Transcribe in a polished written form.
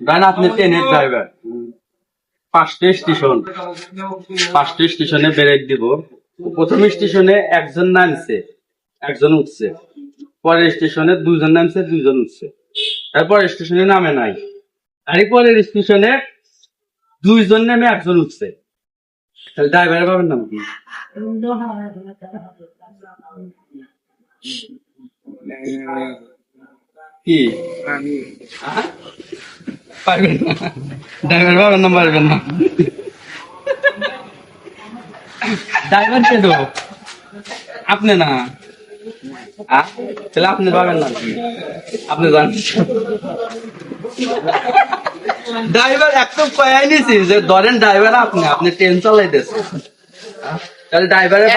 ধরেন আপনি ট্রেনের ড্রাইভার, পাঁচটা স্টেশনে ব্রেক দিব। প্রথম স্টেশনে একজন নামছে, একজন উঠছে। পরের স্টেশনে দুজন নামছে, দুজন উঠছে। তারপর স্টেশনে নামে নাই। আর পরের স্টেশনে দুইজন নেমে একজন উঠছে। তাহলে ড্রাইভারের বাবার নাম কি? কি পারবেন না? ড্রাইভার বাবার নাম পারবেন না? ড্রাইভার কে তো আপনি না, তাহলে আপনি পাবেন না, আপনি জানেন। ড্রাইভার একদম কয়াই নিছি যে ধরেন ড্রাইভার আপনি ট্রেন চালাইতেছেন, তাহলে ড্রাইভারের